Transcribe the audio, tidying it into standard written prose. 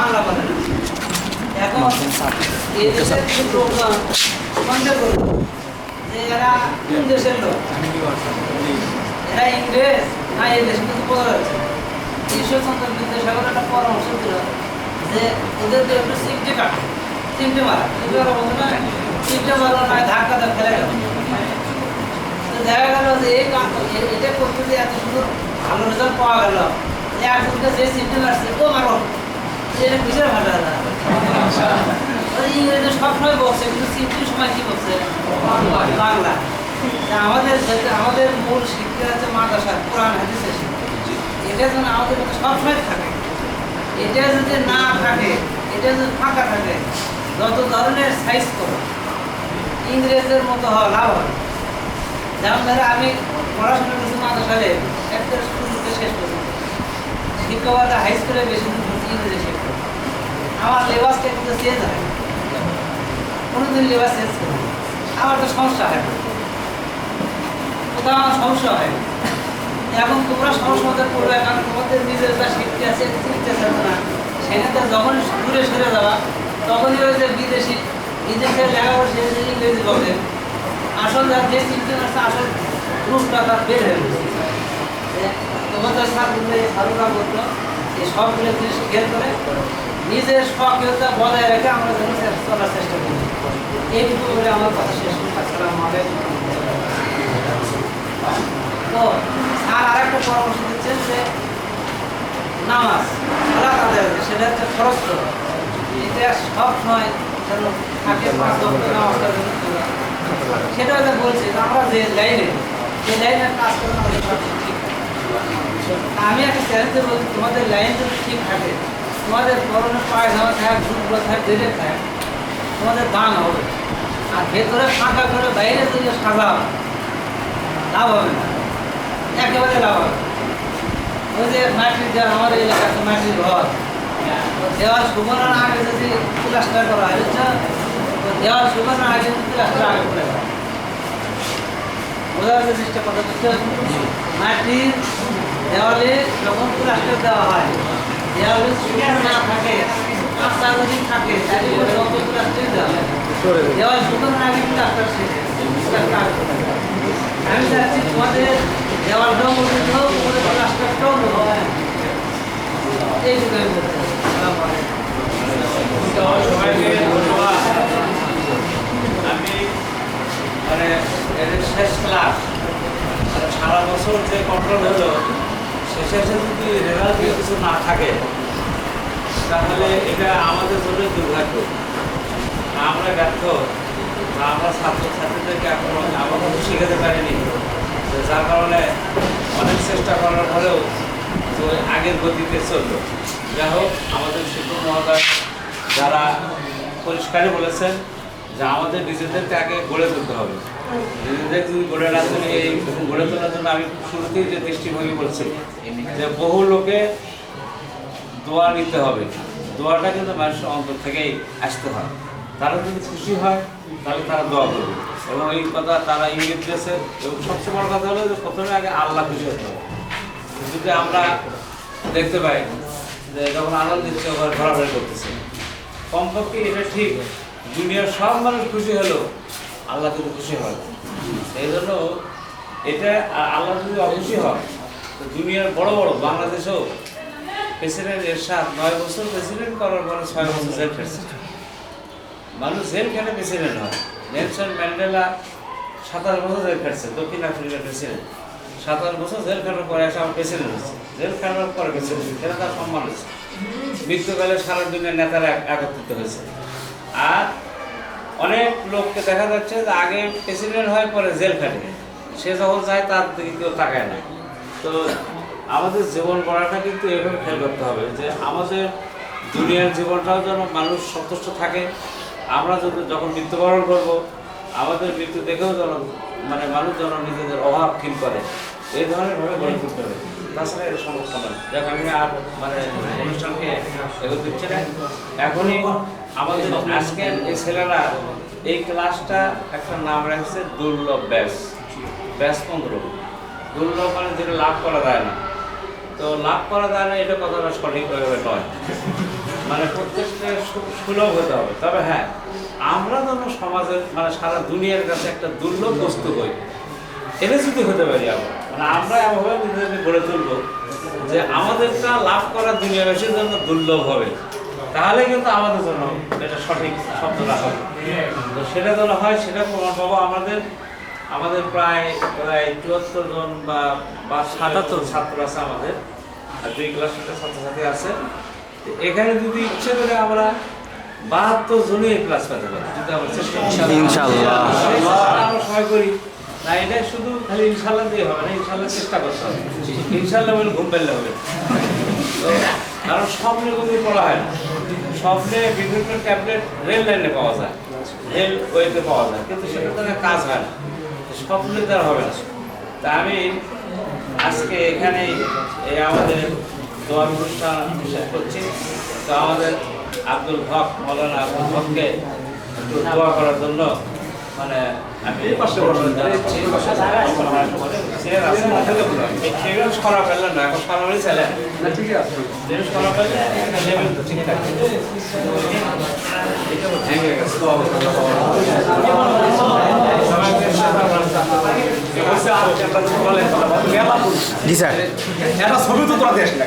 বাংলা বলে না। এখন এই দেশের লোকজন মনে করল যে এরা কোন দেশের লোক, এরা ইংরেজ না এই দেশ, কিন্তু বোঝা যাচ্ছে। ঈশ্বরচন্দ্র বিদ্যাসাগর একটা পরামর্শ দিল যে ওদেরকে একটু চিমটে কাটো, চিমটে মারা, বলতো না চিমটে মারো না ধাক্কা দিয়ে ফেলে গেল। দেখা গেল যে এটা করতে যে এত সুন্দর ভালো রেজাল্ট পাওয়া গেল, একজনকে যে চিমটে মারছে ও মারো, এটা কিসের ভাষা? ইংরেজি সবসময় বলছে, কিন্তু চিমটির সময় কি বলছে? বাংলা। আমাদের মূল শিক্ষা হচ্ছে মাদ্রাসা, কোরআন হাদিসের শিক্ষা। এটা যেন আমাদের মধ্যে সবসময় থাকে। এটা যদি না থাকে, এটা যদি ফাঁকা থাকে, যত ধরনের সাইজ করো ইংরেজদের মতো হওয়া লাভ হবে। যেমন ধরে আমি পড়াশোনা করছি মাদ্রাসায়, একটা স্কুল থেকে শেষ পর্যন্ত শিক্ষকতা হাই স্কুলে বেশি দিন করছি ইংরেজি শিক্ষক। আমার লেবাসটা কিন্তু চেঞ্জ হয়, কোনোদিন লেবাস চেঞ্জ করে আমার তো সমস্যা হয়, কোথাও আমার সমস্যা হয়। এখন তোমরা সমস্যা করবে, কারণ তোমাদের নিজের যা শিক্ষা আছে চিন্তা থাকবে না। সেখানে যখন দূরে সরে যাওয়া, তখনই ওই যে বিদেশের লেখাপড়া সে ইংরেজি বলে, আসল যে চিন্তা আছে আসল রূপটা তার বের হয়ে গেছে। তোমাদের সারুরা বলতো এই সবগুলো জিনিস খেয়াল করে নিজের স্বকীয়তা বজায় রেখে আমরা যেন চলার চেষ্টা করি। এইটুকু বলে আমার কথা শেষ করি। আসসালামু আলাইকুম। তো স্যার আর একটা পরামর্শ দিচ্ছেন যে নামাজ তাদের সেটা হচ্ছে খরচ, এটা সব সময় যেন থাকে 5 ওয়াক্ত নামাজটা সেটা হয়তো বলছি। আমরা যে লাইনে সেই লাইনের কাজ করে আমাদের সব ঠিক থাকে। আমি একটা চ্যালেঞ্জে বলছি, তোমাদের লাইন যদি ঠিক থাকে, তোমাদের পরনের পায়জামা থাক, জুটগুলো থাক, ধীরে থাক, তোমাদের দান হবে। আর ভেতরে ফাঁকা করে বাইরে যদি সাজাও, লাভ হবে না, একেবারে লাভ হবে। ওই যে মাটির দেওয়াল, আমাদের এলাকাতে মাটির ঘর, দেওয়াল শুকানোর আগে যদি প্লাস্টার করা হয়, দেওয়াল শুকানোর আগে যদি প্লাস্টার আগে করে দেওয়া, বোঝার যে চেষ্টা কথা হচ্ছে মাটির দেওয়ালে যখন প্লাস্টার দেওয়া হয়, দেওয়ালে শুকনো না থাকে, কাঁচা যদি থাকে, তাহলে যত প্লাস্টার দেওয়া হয়, দেওয়াল শুকানোর আগে প্লাস্টার শেষ, আমি চাচ্ছি তোমাদের দেওয়ালটাও মজবুত হোক, তোমাদের প্লাস্টারটাও হয়। এইটুকু আমি বলতে চাই। সবাইকে ধন্যবাদ। আমি এর শেষ ক্লাস, সারা বছর যে কন্ট্রোল হলো, শেষে যদি রেজাল্ট কিছু না থাকে, তাহলে এটা আমাদের জন্য দুর্ভাগ্য। আমরা ব্যর্থ, আমরা ছাত্রছাত্রীদেরকে এখন আমাদের শেখাতে পারিনি, যার কারণে অনেক চেষ্টা করার পরেও তো আগের গতিতে চলল। যাই হোক, আমাদের শিক্ষক মহোদয় যারা পরিষ্কারই বলেছেন যে আমাদের নিজেদেরকে আগে গড়ে তুলতে হবে। নিজেদের যদি গড়ে না তুলি, এই গড়ে তোলার জন্য আমি শুরুতেই যে দৃষ্টিভঙ্গি বলছি যে বহু লোকে দোয়া নিতে হবে। দোয়াটা কিন্তু মানুষের অন্তর থেকেই আসতে হয়। তারা যদি খুশি হয় তাহলে তারা দোয়া করবে, এবং এই কথা তারা ইঙ্গিত দিয়েছে। এবং সবচেয়ে বড় কথা হলো যে প্রথমে আগে আল্লাহ খুশি হতে হবে। যদি আমরা দেখতে পাই যে যখন আনন্দ দিচ্ছে, ওখানে ঘোরাঘুরি করতেছে, কমপক্ষে এটা ঠিক দুনিয়ার সব মানুষ খুশি হলো, আল্লাহ কিন্তু খুশি হয়। এই জন্য এটা আল্লাহ যদি অখুশি হয়, তো দুনিয়ার বড় বড় বাংলাদেশেও প্রেসিডেন্ট এরশাদ 9 বছর প্রেসিডেন্ট করার পরে 6 বছর জেল খেটেছে। মানুষ জেল খেটে প্রেসিডেন্ট হয়। নেলসন ম্যান্ডেলা 27 বছর জেল খেটেছে, দক্ষিণ আফ্রিকার প্রেসিডেন্ট। 27 বছর জেল খাটার পরে এসে আমার প্রেসিডেন্ট হচ্ছে, জেল খাটার পরে প্রেসিডেন্ট, সেটা তার সম্মান হচ্ছে। মৃত্যুকালে সারা দুনিয়ার নেতারা একত্রিত হয়েছে। আর অনেক লোককে দেখা যাচ্ছে যে আগে প্রেসিডেন্ট হয়, পরে জেল খাটে, সে যখন চায় তার দিকে কেউ তাকায় না। তো আমাদের জীবন গড়াটা কিন্তু এভাবে খেয়াল করতে হবে যে আমাদের দুনিয়ার জীবনটাও যেন মানুষ সন্তুষ্ট থাকে। আমরা যখন মৃত্যুবরণ করবো, আমাদের মৃত্যু দেখেও যেন মানুষ যেন নিজেদের অভাব ফিল করে, এই ধরনের ভাবে গড়ে তুলতে হবে। তাছাড়া এটা সমস্যা নয়। দেখ, আমি আর অনুষ্ঠানকে এগোতে দিচ্ছি না। এখনই আমাদের আজকের এই ছেলেরা এই ক্লাসটা একটা নাম রাখছে দুর্লভ ব্যাস 15। দুর্লভ যেটা লাভ করা যায় না। তো লাভ করা যায় না, এটা কথাটা সঠিকভাবে নয়। মানে প্রত্যেকটা সুলভ হতে হবে। তবে হ্যাঁ, আমরা যেন সমাজের মানে সারা দুনিয়ার কাছে একটা দুর্লভ বস্তু হই, এটা যদি হতে পারি আমরা, মানে আমরা এমনভাবে নিজেদেরকে গড়ে তুলবো যে আমাদেরটা লাভ করা দুনিয়াবাসীর জন্য দুর্লভ হবে, তাহলে কিন্তু আমাদের জন্য এটা সঠিক শব্দটা হবে। তো সেটা যেন হয়, সেটা প্রমাণ পাবো। আমাদের প্রায় 74 জন বা 77 ছাত্র আছে আমাদের, আর 2 ক্লাসের ছাত্রছাত্রী আছে। তো এখানে যদি ইচ্ছে করে আমরা 72 জনই ক্লাস পেতে পারি, যদি আমরা চেষ্টা করি। ইনশাআল্লাহ। আমরা সবাই করি না, এটা শুধু খালি ইনশাল্লাহ দিয়ে হবে না, ইনশাল্লাহ চেষ্টা করতে হবে। ইনশাল্লাহ বলে ঘুম পেলে হবে। তো কারণ স্বপ্নে কোনো পড়া হয় না, স্বপ্নে বিভিন্ন ট্যাবলেট রেল লাইনে পাওয়া যায়, রেল ওয়েতে পাওয়া যায়, কিন্তু সেটা দ্বারা কাজ হয় না, স্বপ্নের দ্বারা হবে না। তা আমি আজকে এখানে এই আমাদের দোয়া অনুষ্ঠান শেষ করছি। তো আমাদের আব্দুল হক, মৌলানা আব্দুল হককে একটু দোয়া করার জন্য মানে আমি করা ফেললেন না, এখন সরাবই ছিলেন করা ফেললে ঠিকঠাক ভেঙে গেছে। জি স্যার, একটা ছবি তো তোরা দেশ না